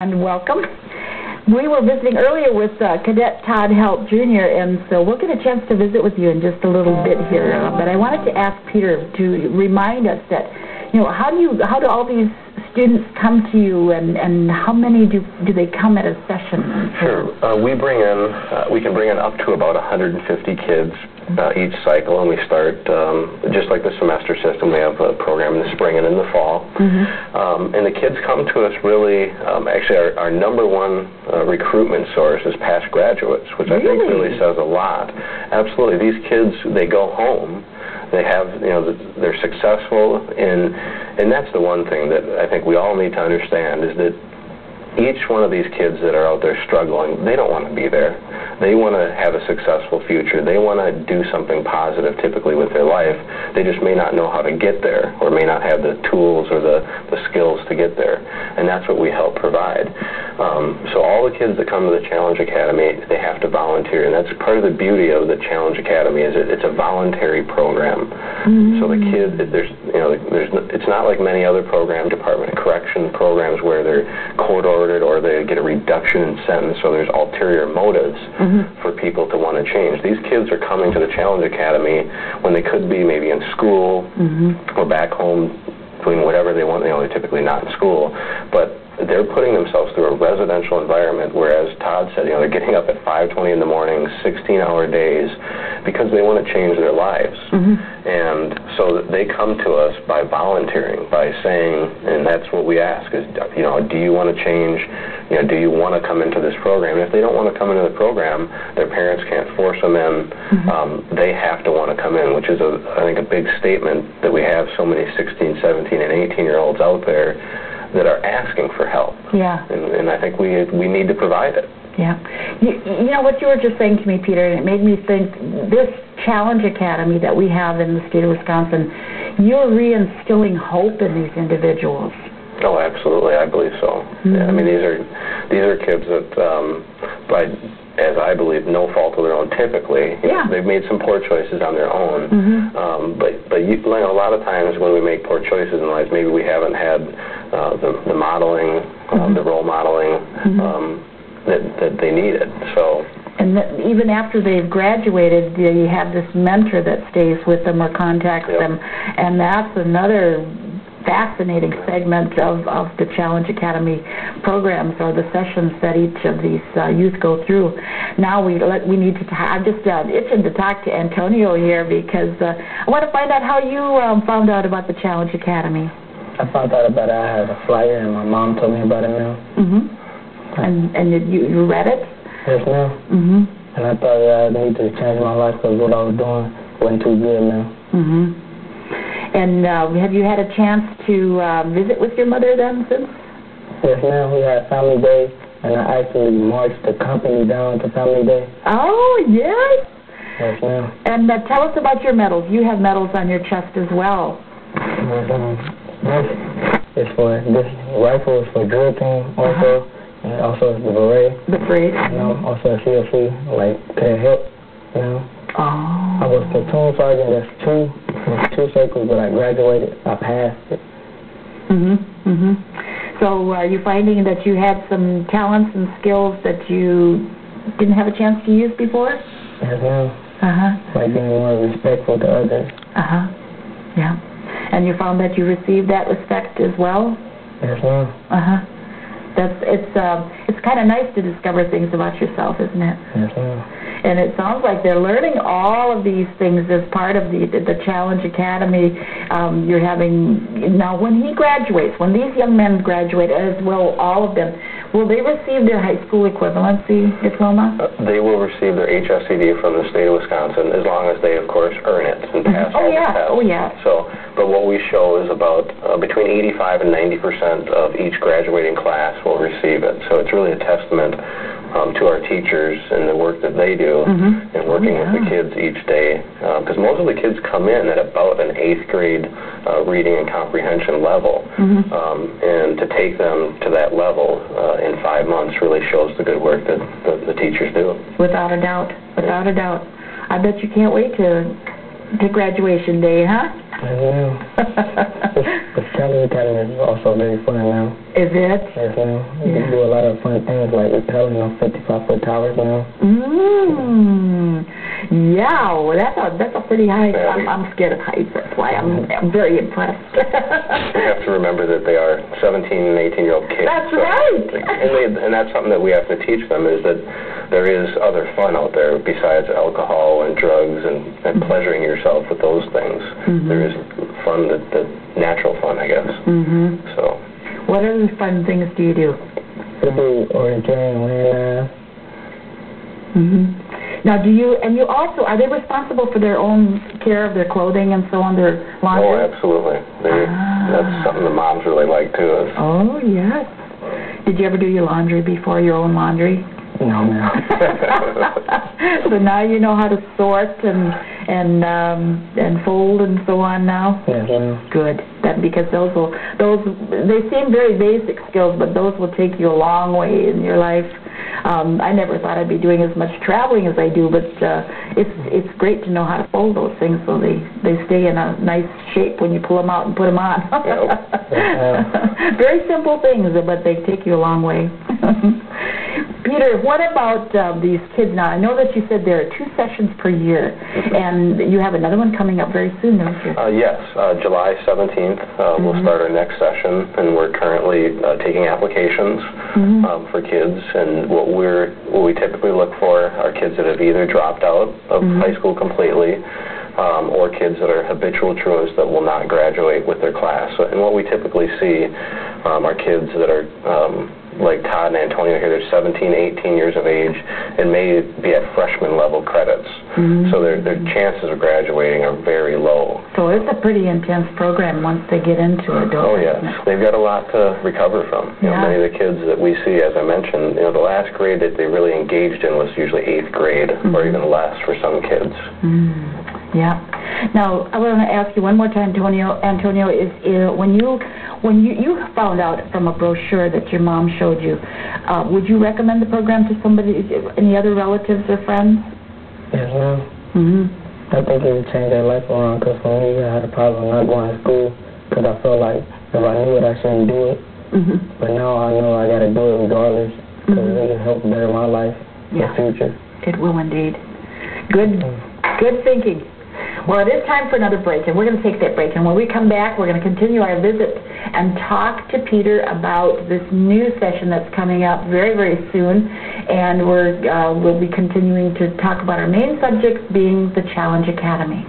And welcome. We were visiting earlier with Cadet Todd Helt Jr., and so we'll get a chance to visit with you in just a little bit here. But I wanted to ask Peter to remind us that, how do all these students come to you, and how many do they come at a session? Sure. We can bring in up to about 150 kids each cycle, and we start just like the semester system. We have a program in the spring and in the fall. And the kids come to us really, actually our number one recruitment source is past graduates, which I think really says a lot. Absolutely. These kids, they go home. They have, they're successful, and that's the one thing that I think we all need to understand, is that each one of these kids that are out there struggling, they don't want to be there. They want to have a successful future. They want to do something positive typically with their life. They just may not know how to get there, or may not have the tools or the skills to get there. And that's what we help provide. So all the kids that come to the Challenge Academy, they have to volunteer. And that's part of the beauty of the Challenge Academy, is it's a voluntary program. So the kids, it's not like many other programs, Department of Correction programs, where they're court-ordered or they get a reduction in sentence, so there's ulterior motives for people to want to change. These kids are coming to the Challenge Academy when they could be maybe in school or back home doing whatever they want. They're typically not in school, but they're putting themselves through a residential environment, whereas Todd said, they're getting up at 5:20 in the morning, 16-hour days, because they want to change their lives. And so they come to us by volunteering, by saying, and that's what we ask is, do you want to change? Do you want to come into this program? And if they don't want to come into the program, their parents can't force them in. They have to want to come in, which is, I think, a big statement that we have so many 16, 17, and 18-year-olds out there that are asking for help. And I think we need to provide it. You know what you were just saying to me, Peter, and it made me think, this Challenge Academy that we have in the state of Wisconsin, you're reinstilling hope in these individuals. Oh, absolutely. I believe so. I mean, these are kids that, as I believe, no fault of their own typically. They've made some poor choices on their own. But a lot of times when we make poor choices in life, maybe we haven't had the modeling, the role modeling that they needed. So. And even after they've graduated, you have this mentor that stays with them or contacts them, and that's another fascinating segment of the Challenge Academy programs, or the sessions that each of these youth go through. Now we need to I'm just itching to talk to Antonio here, because I want to find out how you found out about the Challenge Academy. I found out about it. I had a flyer, and my mom told me about it now. And you read it? Yes, ma'am. And I thought I needed to change my life, because what I was doing wasn't too good now. And have you had a chance to visit with your mother then since? Yes, ma'am. We had Family Day, and I actually marched the company down to Family Day. Oh, yes? Yes, ma'am. And tell us about your medals. You have medals on your chest as well. Yes, ma'am. It's for this rifle is for drill team also, and also the beret. The beret. Also a CFC, like to help, I was platoon sergeant. That's two circles, but I graduated. I passed it. So are you finding that you had some talents and skills that you didn't have a chance to use before? Yes, ma'am. Like being more respectful to others. And you found that you received that respect as well? Yes, ma'am. It's kind of nice to discover things about yourself, isn't it? Yes, ma'am. And it sounds like they're learning all of these things as part of the Challenge Academy. You're having, now when he graduates, when these young men graduate, as well all of them, will they receive their high school equivalency diploma? They will receive their HSCD from the state of Wisconsin, as long as they, of course, earn it and pass all the tests. So, but what we show is about between 85 and 90% of each graduating class will receive it. So it's really a testament to our teachers and the work that they do and working with the kids each day. Because most of the kids come in at about an 8th grade reading and comprehension level. And to take them to that level in 5 months really shows the good work that the teachers do. Without a doubt. Without a doubt. I bet you can't wait to to graduation day, huh? Yes, ma'am. The Challenge Academy is also very fun now. Is it? Yes, ma'am. We can do a lot of fun things like rappelling on 55-foot towers now. Yeah, well, that's a pretty high. I'm scared of heights. That's why I'm very impressed. We have to remember that they are 17 and 18-year-old kids. That's right. And that's something that we have to teach them, is that there is other fun out there besides alcohol and drugs and pleasuring yourself with those things. There is fun, that natural fun, I guess. So. What other fun things do you do? We do orienteering, land. Now, you also, are they responsible for their own care of their clothing and so on, their laundry? Oh, absolutely. That's something the moms really like, too. Oh, yes. Did you ever do your laundry before, your own laundry? No, ma'am. So now you know how to sort and fold and so on now? Yes, ma'am. Good. Because they seem very basic skills, but those will take you a long way in your life. I never thought I'd be doing as much traveling as I do, but it's great to know how to fold those things so they stay in a nice shape when you pull them out and put them on. Very simple things, but they take you a long way. Peter, what about these kids now? I know that you said there are 2 sessions per year, and you have another one coming up very soon, don't you? Yes, July 17th we'll start our next session, and we're currently taking applications for kids. And what we typically look for are kids that have either dropped out of high school completely, or kids that are habitual truants that will not graduate with their class. And what we typically see are kids that are like Todd and Antonio here, they're 17, 18 years of age, and may be at freshman level credits. So their chances of graduating are very low. So it's a pretty intense program once they get into it, don't they? Oh, yeah. They've got a lot to recover from. You know, many of the kids that we see, as I mentioned, the last grade that they really engaged in was usually 8th grade or even less for some kids. Yeah. Now, I want to ask you one more time, Antonio, is when you found out from a brochure that your mom showed you, would you recommend the program to somebody, any other relatives or friends? Yes, ma'am. I think it would change their life around, because for me, I had a problem not going to school because I felt like if I knew it, I shouldn't do it. But now I know I got to do it regardless, because it will help better my life in the future. It will indeed. Good thinking. Well, it is time for another break, and we're going to take that break. And when we come back, we're going to continue our visit and talk to Peter about this new session that's coming up very, very soon. And we'll be continuing to talk about our main subject being the Challenge Academy.